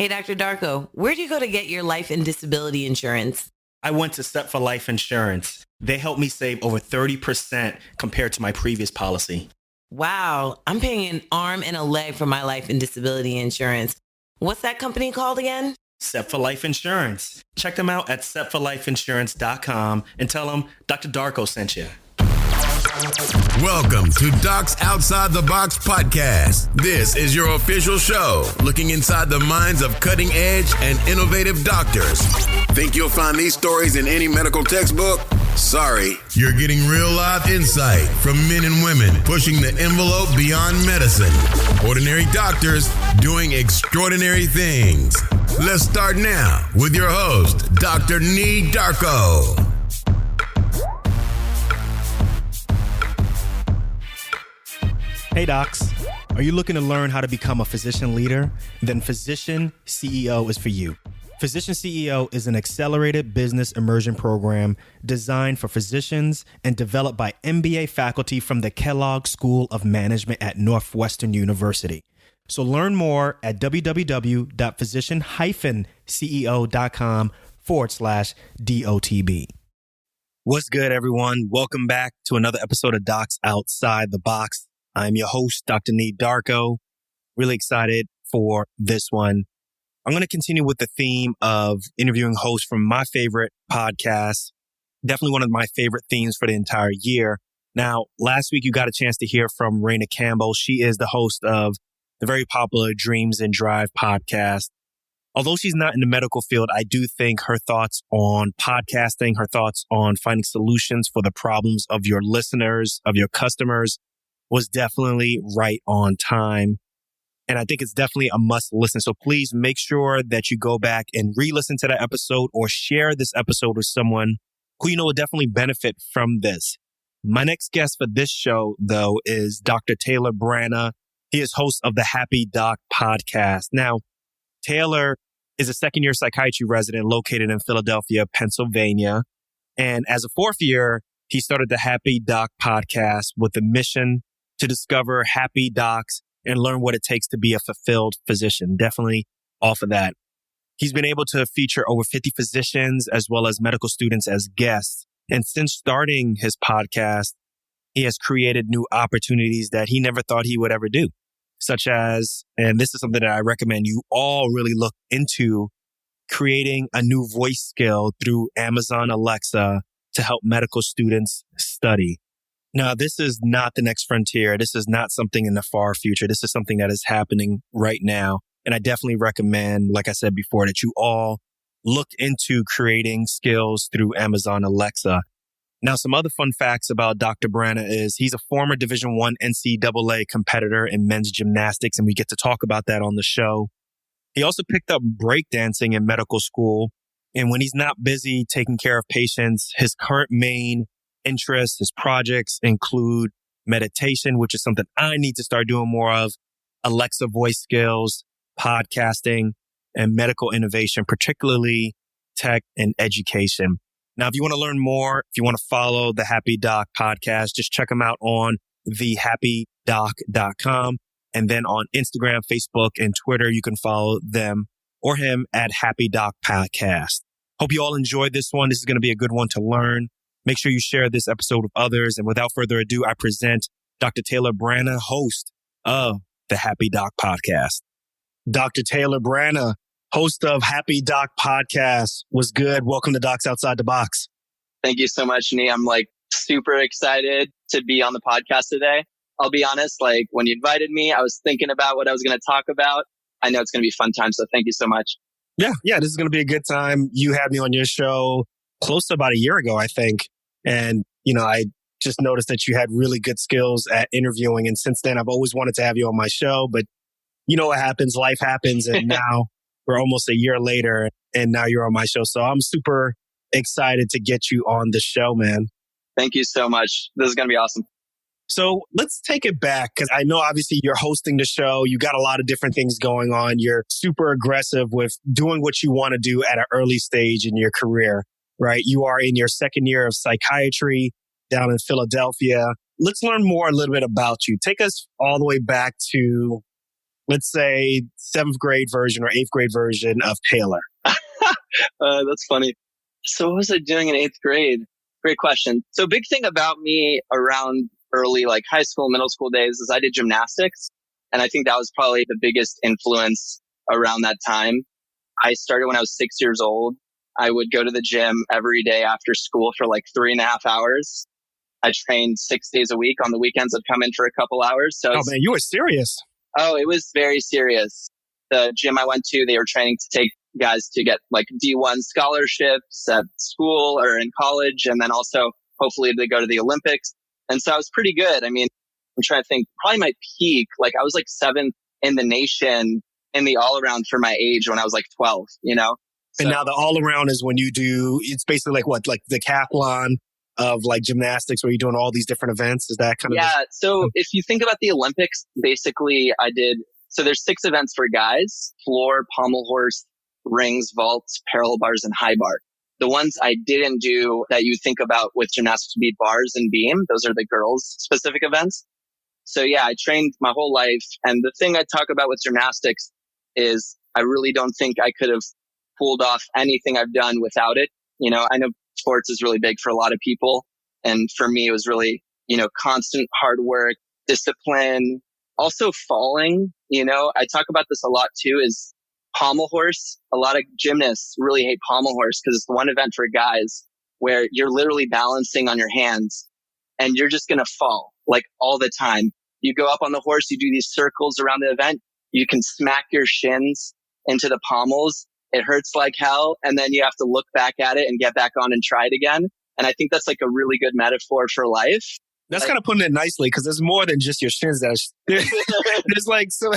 Hey, Dr. Darko, where do you go to get your life and disability insurance? I went to Step for Life Insurance. They helped me save over 30% compared to my previous policy. Wow, I'm paying an arm and a leg for my life and disability insurance. What's that company called again? Step for Life Insurance. Check them out at stepforlifeinsurance.com and tell them Dr. Darko sent you. Welcome to Docs Outside the Box podcast. This is your official show, looking inside the minds of cutting-edge and innovative doctors. Think you'll find these stories in any medical textbook? Sorry. You're getting real live insight from men and women pushing the envelope beyond medicine. Ordinary doctors doing extraordinary things. Let's start now with your host, Dr. Neel Darko. Hey docs, are you looking to learn how to become a physician leader? Then Physician CEO is for you. Physician CEO is an accelerated business immersion program designed for physicians and developed by MBA faculty from the Kellogg School of Management at Northwestern University. So learn more at www.physician-ceo.com/DOTB. What's good, everyone? Welcome back to another episode of Docs Outside the Box. I'm your host, Dr. Neel Darko. Really excited for this one. I'm going to continue with the theme of interviewing hosts from my favorite podcast. Definitely one of my favorite themes for the entire year. Now, last week you got a chance to hear from Raina Campbell. She is the host of the very popular Dreams and Drive podcast. Although she's not in the medical field, I do think her thoughts on podcasting, her thoughts on finding solutions for the problems of your listeners, of your customers, was definitely right on time. And I think it's definitely a must listen. So please make sure that you go back and re-listen to that episode or share this episode with someone who you know will definitely benefit from this. My next guest for this show, though, is Dr. Taylor Brana. He is host of the Happy Doc podcast. Now, Taylor is a second-year psychiatry resident located in Philadelphia, Pennsylvania. And as a fourth year, he started the Happy Doc podcast with the mission to discover happy docs and learn what it takes to be a fulfilled physician. Definitely off of that. He's been able to feature over 50 physicians as well as medical students as guests. And since starting his podcast, he has created new opportunities that he never thought he would ever do, such as, and this is something that I recommend you all really look into, creating a new voice skill through Amazon Alexa to help medical students study. Now, this is not the next frontier. This is not something in the far future. This is something that is happening right now. And I definitely recommend, like I said before, that you all look into creating skills through Amazon Alexa. Now, some other fun facts about Dr. Brana is he's a former Division I NCAA competitor in men's gymnastics, and we get to talk about that on the show. He also picked up breakdancing in medical school. And when he's not busy taking care of patients, his current main interests, his projects include meditation, which is something I need to start doing more of, Alexa voice skills, podcasting, and medical innovation, particularly tech and education. Now, if you want to learn more, if you want to follow the Happy Doc podcast, just check them out on thehappydoc.com. And then on Instagram, Facebook, and Twitter, you can follow them or him at Happy Doc Podcast. Hope you all enjoyed this one. This is going to be a good one to learn. Make sure you share this episode with others. And without further ado, I present Dr. Taylor Brana, host of the Happy Doc Podcast. Dr. Taylor Brana, host of Happy Doc Podcast. What's good? Welcome to Docs Outside the Box. Thank you so much, Nee. I'm super excited to be on the podcast today. I'll be honest, when you invited me, I was thinking about what I was going to talk about. I know it's going to be a fun time, so thank you so much. Yeah, this is going to be a good time. You had me on your show close to about a year ago, I think. And, I just noticed that you had really good skills at interviewing. And since then, I've always wanted to have you on my show. But you know what happens? Life happens. And now we're almost a year later and now you're on my show. So I'm super excited to get you on the show, man. Thank you so much. This is going to be awesome. So let's take it back because I know obviously you're hosting the show. You got a lot of different things going on. You're super aggressive with doing what you want to do at an early stage in your career. Right? You are in your second year of psychiatry down in Philadelphia. Let's learn more a little bit about you. Take us all the way back to let's say 7th grade version or 8th grade version of Taylor? That's funny. So what was I doing in 8th grade? Great question. So a big thing about me around early, like high school, middle school days is I did gymnastics. And I think that was probably the biggest influence around that time. I started when I was 6 years old. I would go to the gym every day after school for like 3.5 hours. I trained 6 days a week. On the weekends, I'd come in for a couple hours. So Oh man, you were serious. Oh, it was very serious. The gym I went to, they were training to take guys to get like D1 scholarships at school or in college. And then also hopefully to go to the Olympics. And so I was pretty good. I mean, I'm trying to think, probably my peak, like I was like 7th in the nation in the all around for my age when I was like 12, you know? And now the all around is when you do, it's basically like what, like the decathlon of like gymnastics where you're doing all these different events. Is that kind of? Yeah. So if you think about the Olympics, basically so there's 6 events for guys: floor, pommel horse, rings, vaults, parallel bars, and high bar. The ones I didn't do that you think about with gymnastics would be bars and beam. Those are the girls' specific events. So yeah, I trained my whole life. And the thing I talk about with gymnastics is I really don't think I could have pulled off anything I've done without it. You know, I know sports is really big for a lot of people. And for me, it was really, constant hard work, discipline, also falling. I talk about this a lot too, is pommel horse. A lot of gymnasts really hate pommel horse because it's the one event for guys where you're literally balancing on your hands and you're just going to fall like all the time. You go up on the horse, you do these circles around the event. You can smack your shins into the pommels. It hurts like hell. And then you have to look back at it and get back on and try it again. And I think that's like a really good metaphor for life. That's kind of putting it nicely because there's more than just your shins. There's like, so,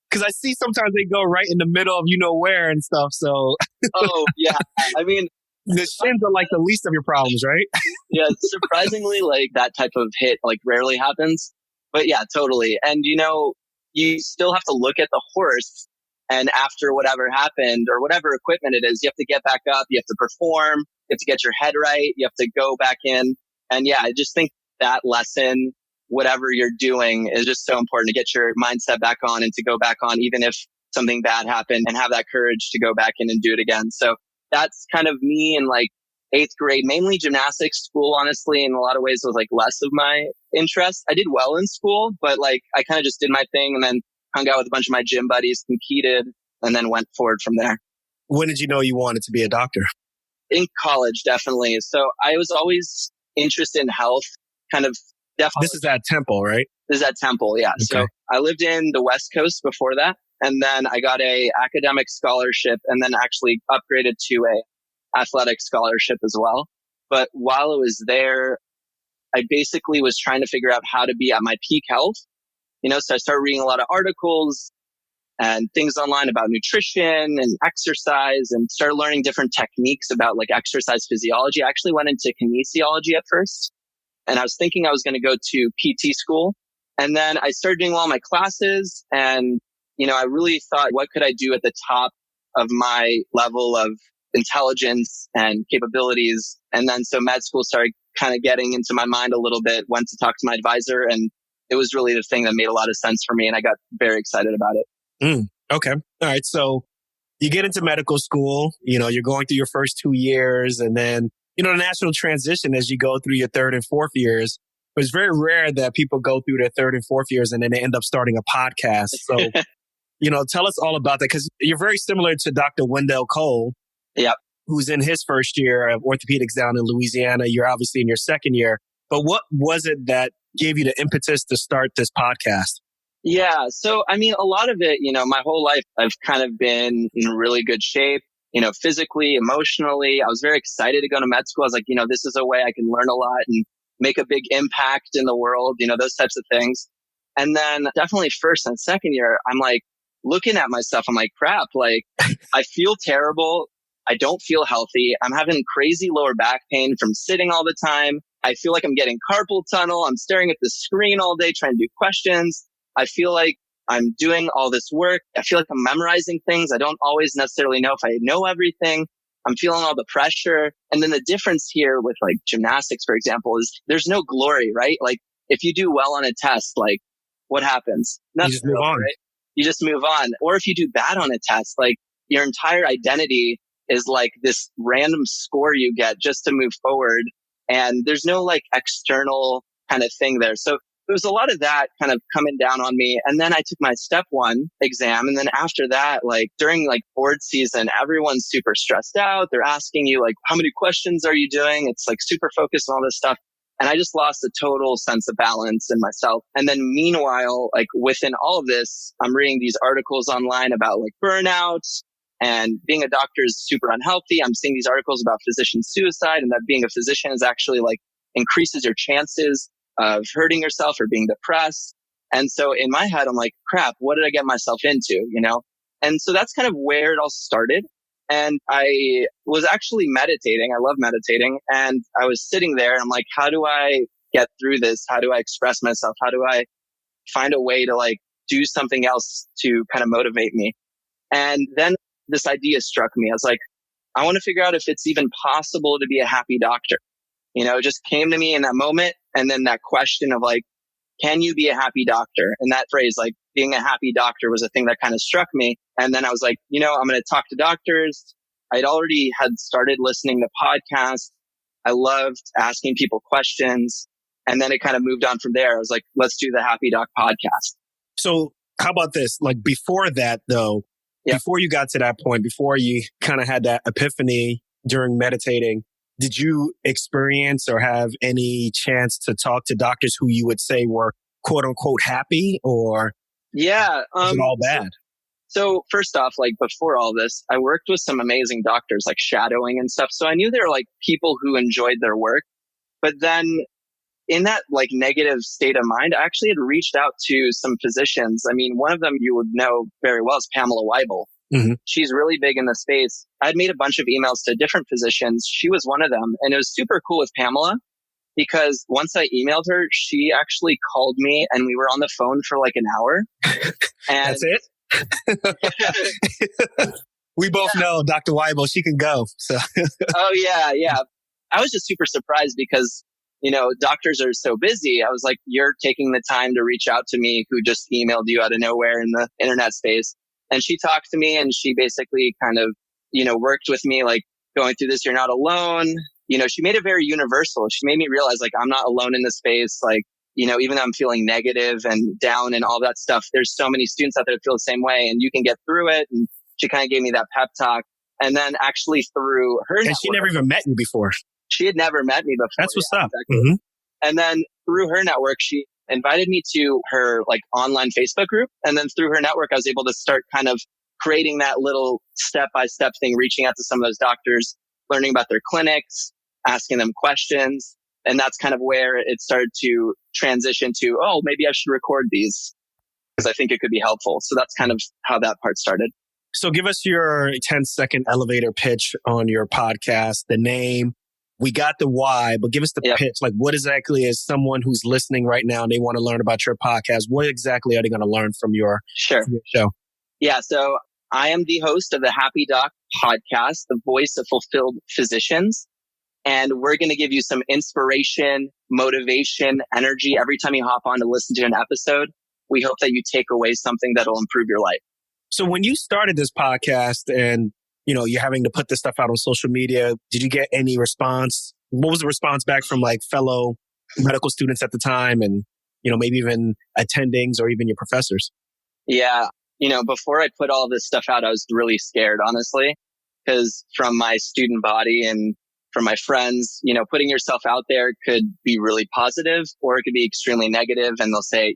because I see sometimes they go right in the middle of where and stuff. So, oh, yeah. I mean, the shins are like the least of your problems, right? Yeah. Surprisingly, like that type of hit like rarely happens. But yeah, totally. And, you still have to look at the horse. And after whatever happened or whatever equipment it is, you have to get back up. You have to perform. You have to get your head right. You have to go back in. And yeah, I just think that lesson, whatever you're doing, is just so important to get your mindset back on and to go back on, even if something bad happened, and have that courage to go back in and do it again. So that's kind of me in like 8th grade, mainly gymnastics. School, honestly, in a lot of ways was like less of my interest. I did well in school, but like I kind of just did my thing and then hung out with a bunch of my gym buddies, competed, and then went forward from there. When did you know you wanted to be a doctor? In college, definitely. So I was always interested in health, kind of definitely. This is at Temple, right? This is at Temple, yeah. Okay. So I lived in the West Coast before that. And then I got a academic scholarship and then actually upgraded to a athletic scholarship as well. But while I was there, I basically was trying to figure out how to be at my peak health. So I started reading a lot of articles and things online about nutrition and exercise and started learning different techniques about like exercise physiology. I actually went into kinesiology at first and I was thinking I was going to go to PT school. And then I started doing all my classes and, I really thought, what could I do at the top of my level of intelligence and capabilities? And then so med school started kind of getting into my mind a little bit, went to talk to my advisor, and it was really the thing that made a lot of sense for me. And I got very excited about it. Okay. All right. So you get into medical school, you're going through your first 2 years and then, the natural transition as you go through your 3rd and 4th years. But it's very rare that people go through their 3rd and 4th years and then they end up starting a podcast. So, tell us all about that because you're very similar to Dr. Wendell Cole. Yep. Who's in his first year of orthopedics down in Louisiana. You're obviously in your 2nd year. But what was it that gave you the impetus to start this podcast? Yeah. So, I mean, a lot of it, my whole life, I've kind of been in really good shape, physically, emotionally. I was very excited to go to med school. I was like, this is a way I can learn a lot and make a big impact in the world, those types of things. And then definitely 1st and 2nd year, I'm like looking at myself. I'm like, crap, like I feel terrible. I don't feel healthy. I'm having crazy lower back pain from sitting all the time. I feel like I'm getting carpal tunnel. I'm staring at the screen all day trying to do questions. I feel like I'm doing all this work. I feel like I'm memorizing things. I don't always necessarily know if I know everything. I'm feeling all the pressure. And then the difference here with like gymnastics, for example, is there's no glory, right? Like if you do well on a test, like what happens? You Nothing just move really, on. right? You just move on. Or if you do bad on a test, like your entire identity is like this random score you get just to move forward. And there's no like external kind of thing there. So there was a lot of that kind of coming down on me. And then I took my step 1 exam. And then after that, like during like board season, everyone's super stressed out. They're asking you like, how many questions are you doing? It's like super focused on all this stuff. And I just lost a total sense of balance in myself. And then meanwhile, like within all of this, I'm reading these articles online about like burnout and being a doctor is super unhealthy. I'm seeing these articles about physician suicide and that being a physician is actually like increases your chances of hurting yourself or being depressed. And so in my head, I'm like, crap, what did I get myself into? And so that's kind of where it all started. And I was actually meditating. I love meditating. And I was sitting there and I'm like, how do I get through this? How do I express myself? How do I find a way to like do something else to kind of motivate me? And then this idea struck me. I was like, I want to figure out if it's even possible to be a happy doctor. It just came to me in that moment. And then that question of like, can you be a happy doctor? And that phrase, like being a happy doctor was a thing that kind of struck me. And then I was like, I'm going to talk to doctors. I'd already had started listening to podcasts. I loved asking people questions. And then it kind of moved on from there. I was like, let's do the Happy Doc podcast. So how about this? Like before that though, before you got to that point, before you kind of had that epiphany during meditating, did you experience or have any chance to talk to doctors who you would say were quote unquote happy, or was it all bad? So first off, like before all this, I worked with some amazing doctors like shadowing and stuff. So I knew there were like people who enjoyed their work. But then in that like negative state of mind, I actually had reached out to some physicians. I mean, one of them you would know very well is M.A.Y.A. Mm-hmm. She's really big in the space. I'd made a bunch of emails to different physicians. She was one of them. And it was super cool with Pamela because once I emailed her, she actually called me and we were on the phone for like an hour. And that's it? We both know Dr. Weibel, she can go. So. Oh, yeah. I was just super surprised because, doctors are so busy. I was like, you're taking the time to reach out to me who just emailed you out of nowhere in the internet space. And she talked to me and she basically kind of, worked with me, like going through this, you're not alone. She made it very universal. She made me realize like, I'm not alone in this space. Like, even though I'm feeling negative and down and all that stuff, there's so many students out there that feel the same way and you can get through it. And she kind of gave me that pep talk. And then actually through her network, she never even met you before. She had never met me before. That's what's up. Exactly. Mm-hmm. And then through her network, she invited me to her like online Facebook group. And then through her network, I was able to start kind of creating that little step-by-step thing, reaching out to some of those doctors, learning about their clinics, asking them questions. And that's kind of where it started to transition to, oh, maybe I should record these because I think it could be helpful. So that's kind of how that part started. So give us your 10-second elevator pitch on your podcast, the name. We got the why, but give us the pitch. Like what exactly is someone who's listening right now and they want to learn about your podcast? What exactly are they going to learn from your show? Yeah. So I am the host of the Happy Doc podcast, the voice of fulfilled physicians. And we're going to give you some inspiration, motivation, energy every time you hop on to listen to an episode. We hope that you take away something that'll improve your life. So when you started this podcast and, you're having to put this stuff out on social media, did you get any response? What was the response back from like fellow medical students at the time and, maybe even attendings or even your professors? Yeah. Before I put all this stuff out, I was really scared, honestly, because from my student body and from my friends, putting yourself out there could be really positive or it could be extremely negative. And they'll say,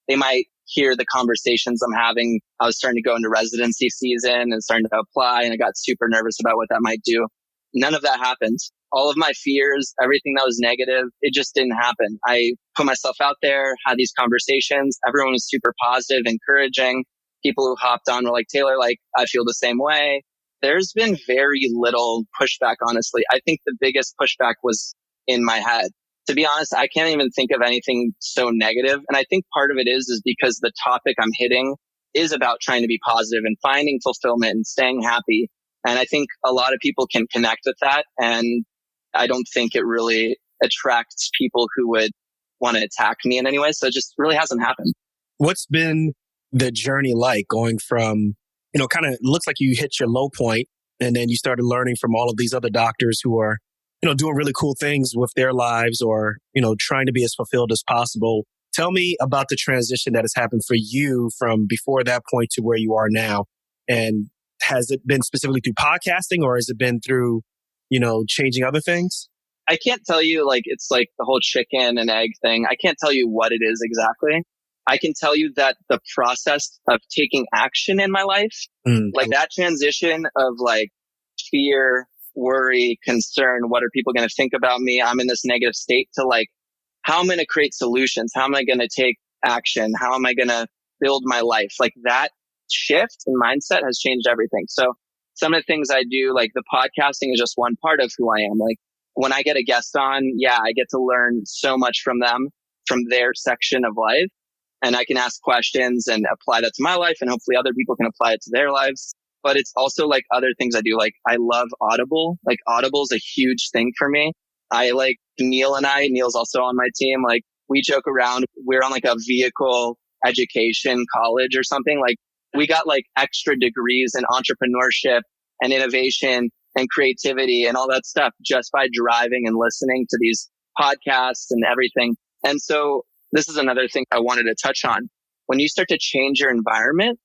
they might hear the conversations I'm having. I was starting to go into residency season and starting to apply and I got super nervous about what that might do. None of that happened. All of my fears, everything that was negative, it just didn't happen. I put myself out there, had these conversations. Everyone was super positive, encouraging. People who hopped on were like, Taylor, like, I feel the same way. There's been very little pushback, honestly. I think the biggest pushback was in my head. To be honest, I can't even think of anything so negative. And I think part of it is because the topic I'm hitting is about trying to be positive and finding fulfillment and staying happy. And I think a lot of people can connect with that. And I don't think it really attracts people who would want to attack me in any way. So it just really hasn't happened. What's been the journey like going from, kind of looks like you hit your low point and then you started learning from all of these other doctors who are, doing really cool things with their lives or, trying to be as fulfilled as possible. Tell me about the transition that has happened for you from before that point to where you are now. And has it been specifically through podcasting or has it been through, changing other things? I can't tell you it's like the whole chicken and egg thing. I can't tell you what it is exactly. I can tell you that the process of taking action in my life, that transition of fear, worry, concern, what are people going to think about me? I'm in this negative state to how am I going to create solutions? How am I going to take action? How am I going to build my life? That shift in mindset has changed everything. So some of the things I do, the podcasting is just one part of who I am. When I get a guest on, I get to learn so much from them, from their section of life. And I can ask questions and apply that to my life. And hopefully other people can apply it to their lives. But it's also other things I do. I love Audible. Audible is a huge thing for me. I Neel and Neel's also on my team. We joke around. We're on a vehicle education college or something. We got extra degrees in entrepreneurship and innovation and creativity and all that stuff just by driving and listening to these podcasts and everything. And so this is another thing I wanted to touch on. When you start to change your environment,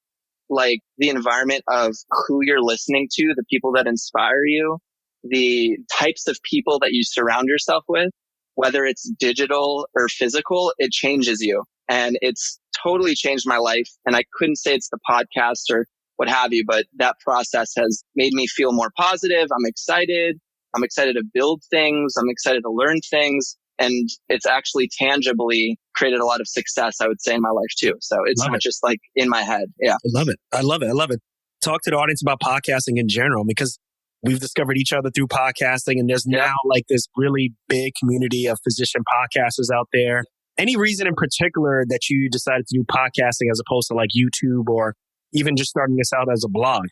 the environment of who you're listening to, the people that inspire you, the types of people that you surround yourself with, whether it's digital or physical, it changes you. And it's totally changed my life. And I couldn't say it's the podcast or what have you, but that process has made me feel more positive. I'm excited. I'm excited to build things. I'm excited to learn things. And it's actually tangibly created a lot of success, I would say, in my life too. So it's not just in my head. Yeah. I love it. I love it. I love it. Talk to the audience about podcasting in general, because we've discovered each other through podcasting and there's now this really big community of physician podcasters out there. Any reason in particular that you decided to do podcasting as opposed to YouTube or even just starting this out as a blog?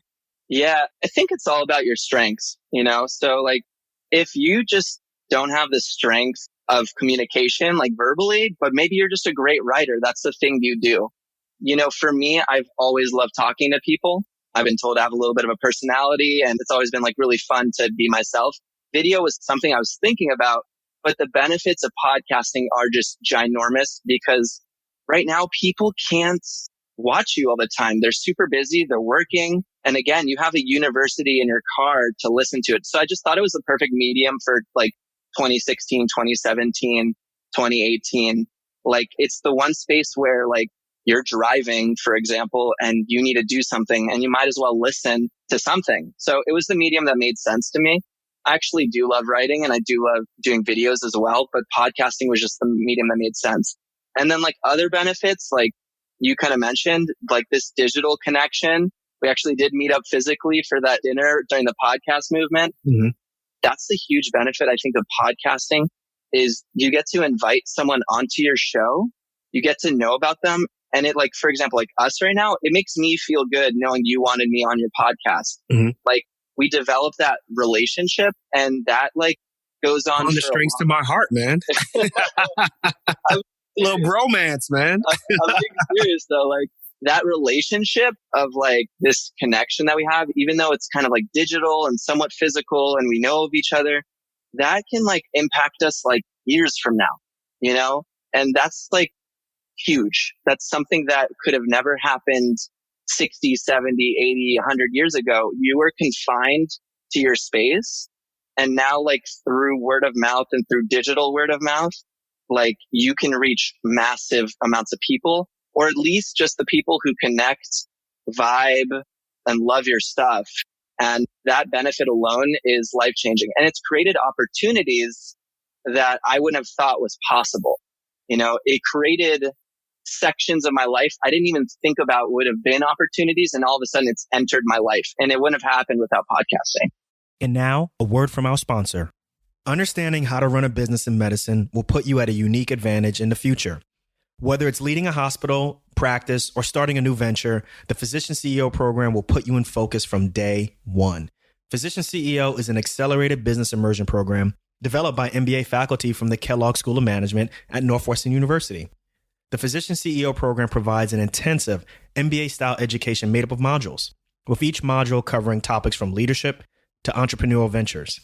Yeah, I think it's all about your strengths, So if you just don't have the strength of communication, verbally, but maybe you're just a great writer. That's the thing you do. For me, I've always loved talking to people. I've been told I have a little bit of a personality and it's always been really fun to be myself. Video was something I was thinking about, but the benefits of podcasting are just ginormous because right now people can't watch you all the time. They're super busy. They're working. And again, you have a university in your car to listen to it. So I just thought it was the perfect medium for 2016, 2017, 2018. It's the one space where you're driving, for example, and you need to do something and you might as well listen to something. So it was the medium that made sense to me. I actually do love writing and I do love doing videos as well, but podcasting was just the medium that made sense. And then other benefits, you kind of mentioned, this digital connection. We actually did meet up physically for that dinner during the podcast movement. Mm-hmm. That's the huge benefit, I think, of podcasting is you get to invite someone onto your show. You get to know about them. And it for example, us right now, it makes me feel good knowing you wanted me on your podcast. Mm-hmm. We develop that relationship and that goes on. The strings to my heart, man. Little bromance, man. I'm being serious though. That relationship of this connection that we have, even though it's kind of digital and somewhat physical and we know of each other, that can impact us years from now, and that's huge. That's something that could have never happened 60, 70, 80, 100 years ago. You were confined to your space. And now through word of mouth and through digital word of mouth, you can reach massive amounts of people, or at least just the people who connect, vibe, and love your stuff. And that benefit alone is life-changing. And it's created opportunities that I wouldn't have thought was possible. It created sections of my life I didn't even think about would have been opportunities. And all of a sudden it's entered my life. And it wouldn't have happened without podcasting. And now a word from our sponsor. Understanding how to run a business in medicine will put you at a unique advantage in the future. Whether it's leading a hospital, practice, or starting a new venture, the Physician CEO program will put you in focus from day one. Physician CEO is an accelerated business immersion program developed by MBA faculty from the Kellogg School of Management at Northwestern University. The Physician CEO program provides an intensive MBA-style education made up of modules, with each module covering topics from leadership to entrepreneurial ventures.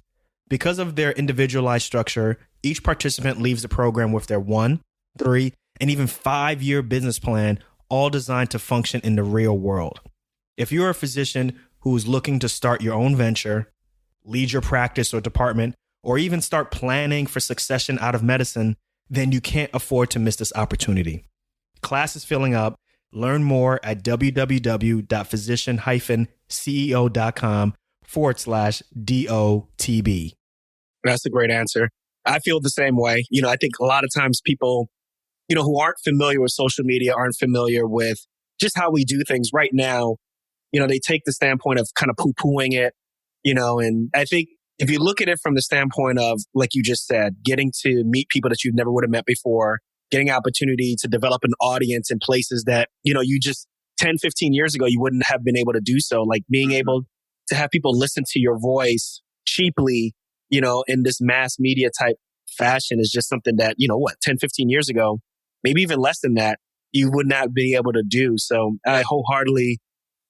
Because of their individualized structure, each participant leaves the program with their 1, 3, and even 5-year business plan, all designed to function in the real world. If you're a physician who is looking to start your own venture, lead your practice or department, or even start planning for succession out of medicine, then you can't afford to miss this opportunity. Class is filling up. Learn more at www.physician-ceo.com/DOTB. That's a great answer. I feel the same way. I think a lot of times people, who aren't familiar with social media, aren't familiar with just how we do things right now, they take the standpoint of kind of poo-pooing it, and I think if you look at it from the standpoint of, like you just said, getting to meet people that you never would have met before, getting opportunity to develop an audience in places that, you just 10, 15 years ago, you wouldn't have been able to do so. Like being able to have people listen to your voice cheaply, in this mass media type fashion is just something that, 10, 15 years ago, maybe even less than that, you would not be able to do. So I wholeheartedly,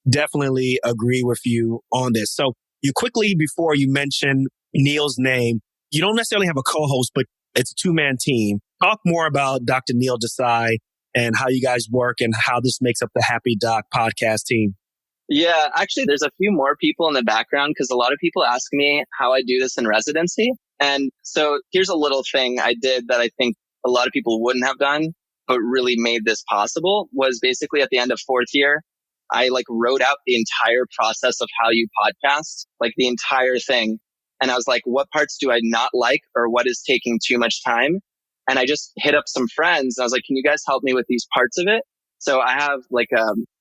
definitely agree with you on this. So you quickly, before you mention Neel's name, you don't necessarily have a co-host, but it's a 2-man team. Talk more about Dr. Neel Desai and how you guys work and how this makes up the Happy Doc podcast team. Yeah, actually, there's a few more people in the background because a lot of people ask me how I do this in residency. And so here's a little thing I did that I think a lot of people wouldn't have done, but really made this possible was basically at the end of 4th year, I wrote out the entire process of how you podcast, the entire thing. And I was like, what parts do I not like or what is taking too much time? And I just hit up some friends. I was like, can you guys help me with these parts of it? So I have a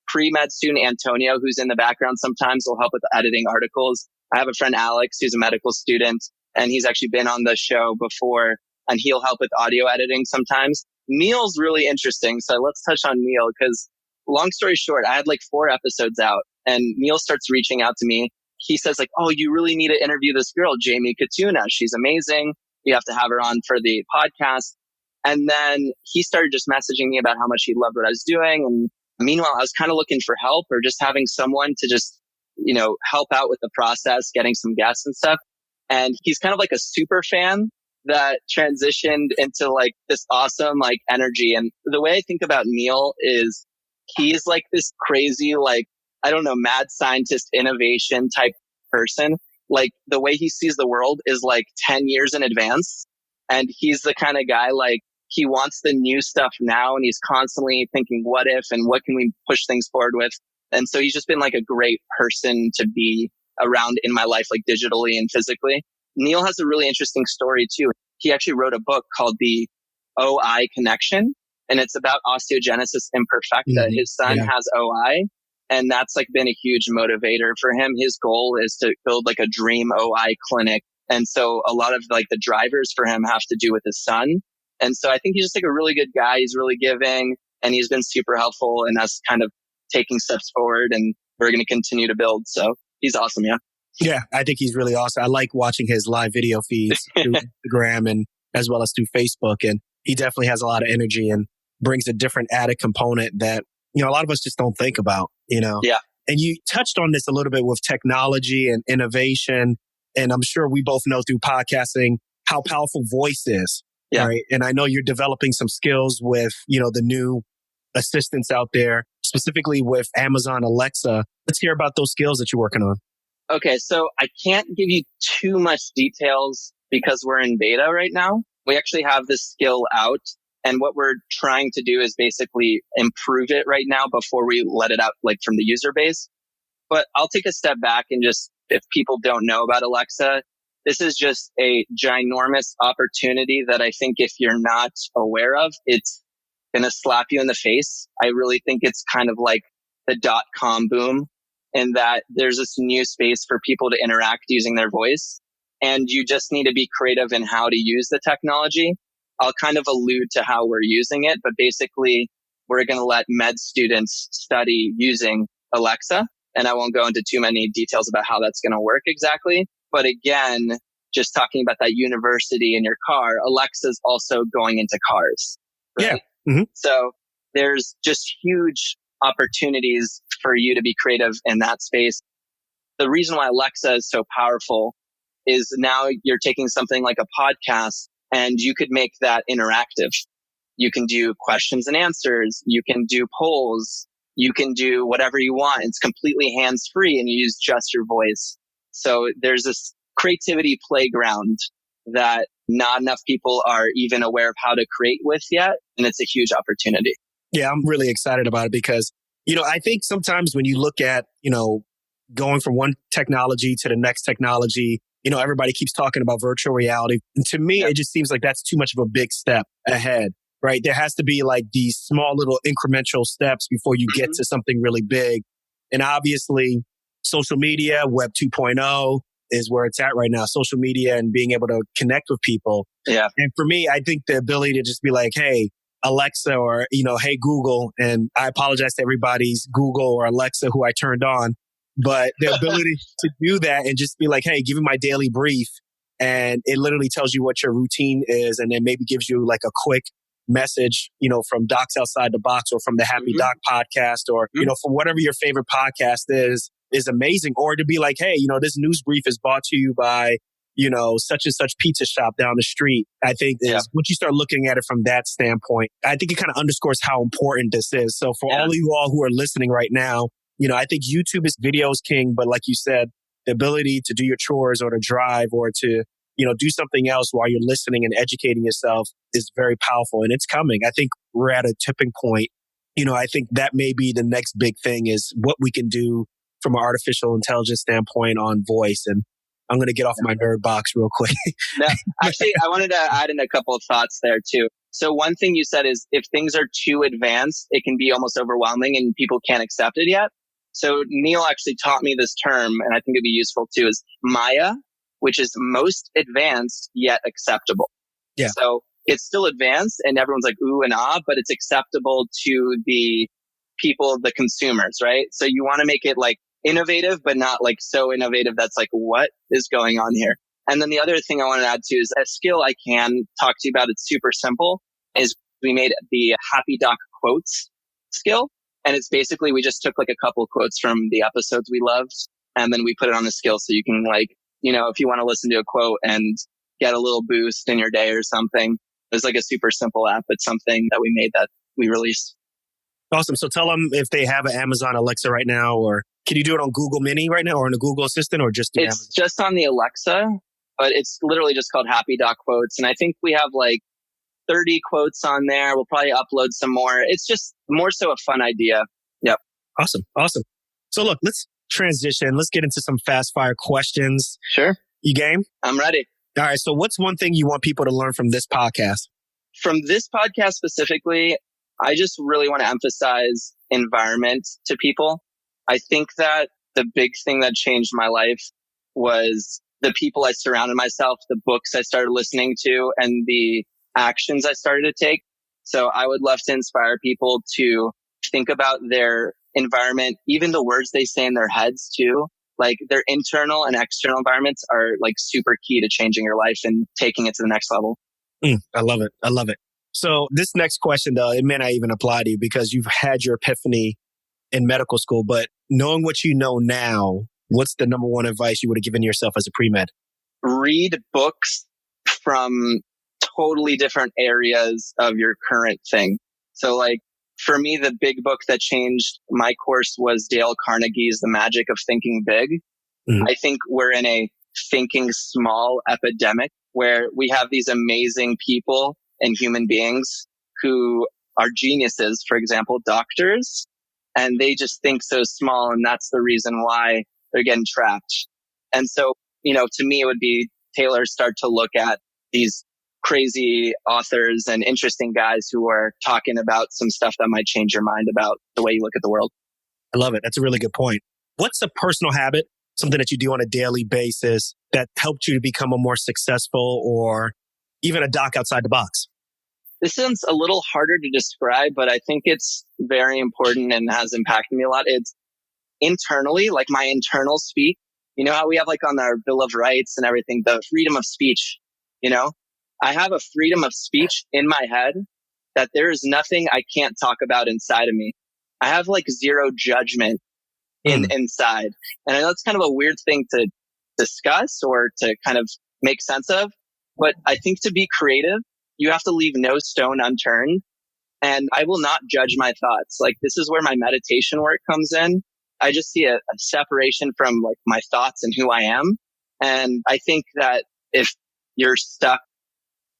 pre-med student, Antonio, who's in the background sometimes will help with editing articles. I have a friend, Alex, who's a medical student, and he's actually been on the show before, and he'll help with audio editing sometimes. Neel's really interesting. So let's touch on Neel because long story short, I had 4 episodes out and Neel starts reaching out to me. He says oh, you really need to interview this girl, Jamie Katuna. She's amazing. You have to have her on for the podcast. And then he started just messaging me about how much he loved what I was doing. And meanwhile, I was kind of looking for help or just having someone to just, help out with the process, getting some guests and stuff. And he's kind of like a super fan that transitioned into this awesome energy. And the way I think about Neel is he's this crazy, I don't know, mad scientist innovation type person. The way he sees the world is 10 years in advance. And he's the kind of guy he wants the new stuff now. And he's constantly thinking, what if, and what can we push things forward with? And so he's just been a great person to be around in my life, digitally and physically. Neel has a really interesting story too. He actually wrote a book called The OI Connection, and it's about osteogenesis imperfecta. Mm-hmm. His son has OI, and that's been a huge motivator for him. His goal is to build a dream OI clinic. And so a lot of the drivers for him have to do with his son. And so I think he's just a really good guy. He's really giving, and he's been super helpful in us kind of taking steps forward, and we're going to continue to build. So he's awesome. Yeah. Yeah, I think he's really awesome. I like watching his live video feeds through Instagram and as well as through Facebook. And he definitely has a lot of energy and brings a different added component that, a lot of us just don't think about, Yeah. And you touched on this a little bit with technology and innovation. And I'm sure we both know through podcasting how powerful voice is. Yeah. Right. And I know you're developing some skills with, the new assistants out there, specifically with Amazon Alexa. Let's hear about those skills that you're working on. Okay. So I can't give you too much details because we're in beta right now. We actually have this skill out. And what we're trying to do is basically improve it right now before we let it out from the user base. But I'll take a step back and just, if people don't know about Alexa, this is just a ginormous opportunity that I think if you're not aware of, it's going to slap you in the face. I really think it's kind of like the .com boom in that there's this new space for people to interact using their voice. And you just need to be creative in how to use the technology. I'll kind of allude to how we're using it, but basically we're going to let med students study using Alexa. And I won't go into too many details about how that's going to work exactly. But again, just talking about that university in your car, Alexa's also going into cars. Right? Yeah. Mm-hmm. So there's just huge opportunities for you to be creative in that space. The reason why Alexa is so powerful is now you're taking something like a podcast and you could make that interactive. You can do questions and answers. You can do polls. You can do whatever you want. It's completely hands-free and you use just your voice. So there's this creativity playground that not enough people are even aware of how to create with yet. And it's a huge opportunity. Yeah, I'm really excited about it because, I think sometimes when you look at, going from one technology to the next technology, everybody keeps talking about virtual reality. And to me, It just seems like that's too much of a big step ahead, right? There has to be like these small little incremental steps before you get to something really big. And obviously, social media, Web 2.0 is where it's at right now. Social media and being able to connect with people. Yeah. And for me, I think the ability to just be like, hey, Alexa or, hey, Google. And I apologize to everybody's Google or Alexa who I turned on. But the ability to do that and just be like, hey, give me my daily brief. And it literally tells you what your routine is. And then maybe gives you like a quick message, from Docs Outside the Box or from the Happy Doc podcast or, from whatever your favorite podcast is amazing. Or to be like, hey, this news brief is brought to you by, such and such pizza shop down the street. I think is once you start looking at it from that standpoint, I think it kind of underscores how important this is. So for all of you all who are listening right now, I think YouTube is videos king, but like you said, the ability to do your chores or to drive or to, do something else while you're listening and educating yourself is very powerful. And it's coming. I think we're at a tipping point. I think that may be the next big thing is what we can do from an artificial intelligence standpoint on voice. And I'm going to get off my nerd box real quick. No, actually, I wanted to add in a couple of thoughts there too. So one thing you said is if things are too advanced, it can be almost overwhelming and people can't accept it yet. So Neel actually taught me this term, and I think it'd be useful too, is M.A.Y.A, which is most advanced yet acceptable. Yeah. So it's still advanced and everyone's like, ooh and ah, but it's acceptable to the people, the consumers, right? So you want to make it like innovative, but not like so innovative that's like, what is going on here? And then the other thing I want to add to is a skill I can talk to you about. It's super simple is we made the Happy Doc quotes skill. And it's basically, we just took like a couple quotes from the episodes we loved and then we put it on the skill. So you can like, if you want to listen to a quote and get a little boost in your day or something, there's like a super simple app. It's something that we made that we released. Awesome. So tell them if they have an Amazon Alexa right now, or can you do it on Google Mini right now or in the Google Assistant or just do It's Amazon? Just on the Alexa, but it's literally just called Happy Doc Quotes. And I think we have like 30 quotes on there. We'll probably upload some more. It's just more so a fun idea. Yep. Awesome. So look, let's transition. Let's get into some fast fire questions. Sure. You game? I'm ready. All right. So what's one thing you want people to learn from this podcast? From this podcast specifically, I just really want to emphasize environment to people. I think that the big thing that changed my life was the people I surrounded myself, the books I started listening to, and the actions I started to take. So I would love to inspire people to think about their environment, even the words they say in their heads too. Like their internal and external environments are like super key to changing your life and taking it to the next level. I love it. So this next question though, it may not even apply to you because you've had your epiphany in medical school, but knowing what you know now, what's the number one advice you would have given yourself as a pre-med? Read books from totally different areas of your current thing. So like for me, the big book that changed my course was Dale Carnegie's The Magic of Thinking Big. I think we're in a thinking small epidemic where we have these amazing people and human beings who are geniuses, for example, doctors, and they just think so small. And that's the reason why they're getting trapped. And so, to me, it would be Taylor start to look at these crazy authors and interesting guys who are talking about some stuff that might change your mind about the way you look at the world. I love it. That's a really good point. What's a personal habit, something that you do on a daily basis that helped you to become a more successful or even a doc outside the box? This sounds a little harder to describe, but I think it's very important and has impacted me a lot. It's internally, like my internal speak. You know how we have like on our Bill of Rights and everything, the freedom of speech, I have a freedom of speech in my head that there is nothing I can't talk about inside of me. I have like zero judgment inside. And I know it's kind of a weird thing to discuss or to kind of make sense of, but I think to be creative, you have to leave no stone unturned. And I will not judge my thoughts. Like, this is where my meditation work comes in. I just see a separation from like my thoughts and who I am. And I think that if you're stuck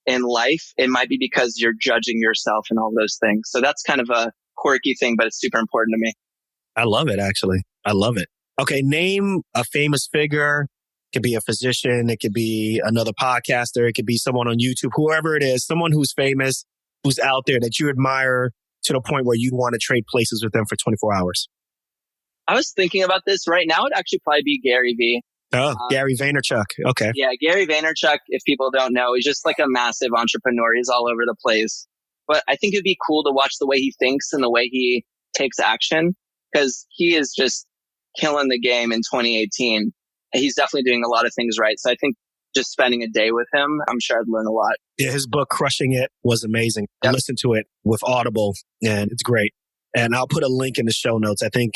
in life, it might be because you're judging yourself and all those things. So that's kind of a quirky thing, but it's super important to me. I love it, actually. I love it. Okay, name a famous figure. It could be a physician. It could be another podcaster. It could be someone on YouTube, whoever it is, someone who's famous, who's out there that you admire to the point where you'd want to trade places with them for 24 hours. I was thinking about this right now. It'd actually probably be Gary V. Oh, Gary Vaynerchuk. Okay. Yeah, Gary Vaynerchuk, if people don't know, he's just like a massive entrepreneur. He's all over the place. But I think it'd be cool to watch the way he thinks and the way he takes action, because he is just killing the game in 2018. He's definitely doing a lot of things right. So I think just spending a day with him, I'm sure I'd learn a lot. Yeah, his book, Crushing It, was amazing. Yep. I listened to it with Audible, and it's great. And I'll put a link in the show notes. I think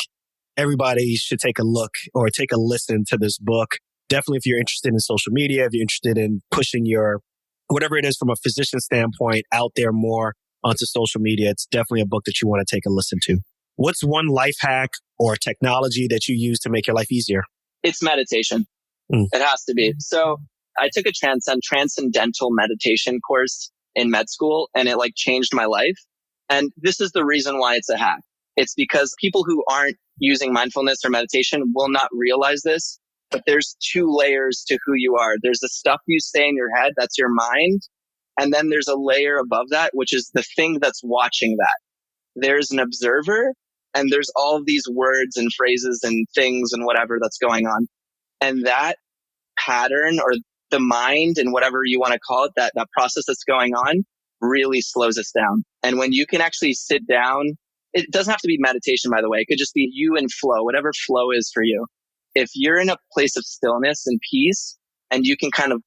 everybody should take a look or take a listen to this book. Definitely if you're interested in social media, if you're interested in pushing your, whatever it is from a physician standpoint out there more onto social media, it's definitely a book that you want to take a listen to. What's one life hack or technology that you use to make your life easier? It's meditation. It has to be. So I took a transcendental meditation course in med school, and it like changed my life. And this is the reason why it's a hack. It's because people who aren't using mindfulness or meditation will not realize this, but there's two layers to who you are. There's the stuff you say in your head, that's your mind. And then there's a layer above that, which is the thing that's watching that. There's an observer, and there's all of these words and phrases and things and whatever that's going on. And that pattern, or the mind and whatever you want to call it, that process that's going on really slows us down. And when you can actually sit down, it doesn't have to be meditation, by the way. It could just be you and flow, whatever flow is for you. If you're in a place of stillness and peace, and you can kind of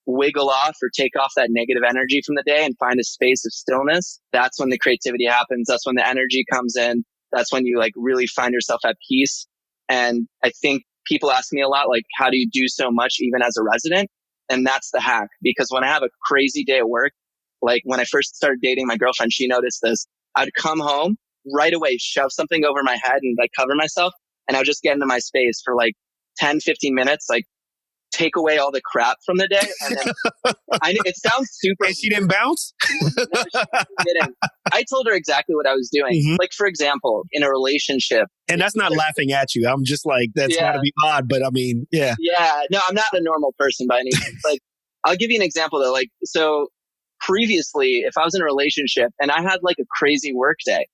wiggle off or take off that negative energy from the day and find a space of stillness, that's when the creativity happens. That's when the energy comes in. That's when you like really find yourself at peace. And I think people ask me a lot, like, how do you do so much even as a resident? And that's the hack. Because when I have a crazy day at work, like when I first started dating my girlfriend, she noticed this. I'd come home right away, shove something over my head and like cover myself. And I would just get into my space for like 10, 15 minutes, like take away all the crap from the day. And then it sounds super. And she didn't bounce? No, she didn't. I told her exactly what I was doing. Mm-hmm. Like, for example, in a relationship. And that's not laughing at you. I'm just like, that's got to be odd. But I mean, yeah. Yeah. No, I'm not a normal person by any means. Like, I'll give you an example though. Like, so previously, if I was in a relationship and I had like a crazy work day,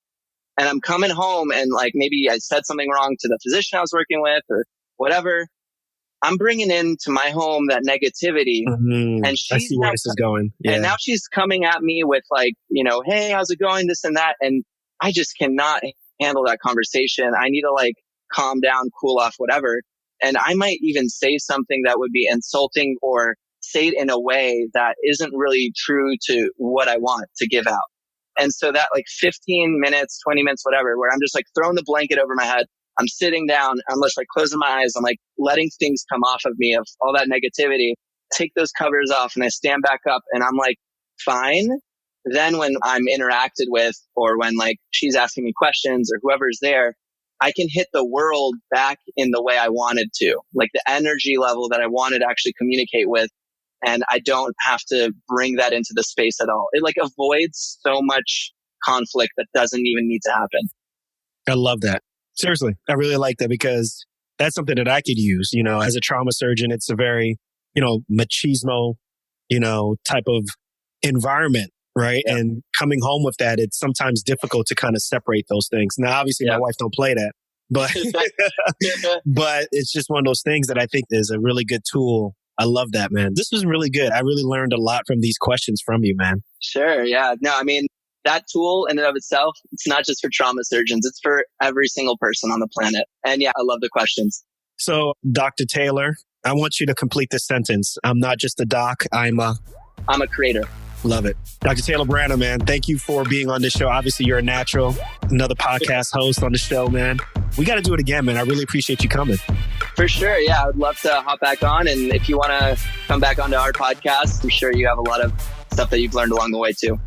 and I'm coming home and like maybe I said something wrong to the physician I was working with or whatever, I'm bringing into my home that negativity. Mm-hmm. And I see where this is going. Yeah. And now she's coming at me with like, you know, hey, how's it going? This and that. And I just cannot handle that conversation. I need to like calm down, cool off, whatever. And I might even say something that would be insulting or say it in a way that isn't really true to what I want to give out. And so that like 15 minutes, 20 minutes, whatever, where I'm just like throwing the blanket over my head. I'm sitting down. I'm just like closing my eyes. I'm like letting things come off of me of all that negativity, take those covers off, and I stand back up and I'm like, fine. Then when I'm interacted with, or when like she's asking me questions or whoever's there, I can hit the world back in the way I wanted to, like the energy level that I wanted to actually communicate with. And I don't have to bring that into the space at all. It like avoids so much conflict that doesn't even need to happen. I love that. Seriously. I really like that because that's something that I could use, you know, as a trauma surgeon. It's a very, you know, machismo, you know, type of environment, right? Yeah. And coming home with that, it's sometimes difficult to kind of separate those things. Now, obviously my wife don't play that, but, but it's just one of those things that I think is a really good tool. I love that, man. This was really good. I really learned a lot from these questions from you, man. Sure. Yeah. No, I mean, that tool in and of itself, it's not just for trauma surgeons. It's for every single person on the planet. And yeah, I love the questions. So, Dr. Taylor, I want you to complete this sentence. I'm not just a doc. I'm a creator. Love it. Dr. Taylor Brana, man, thank you for being on this show. Obviously, you're a natural, another podcast host on the show, man. We got to do it again, man. I really appreciate you coming. For sure. Yeah, I would love to hop back on. And if you want to come back onto our podcast, I'm sure you have a lot of stuff that you've learned along the way too.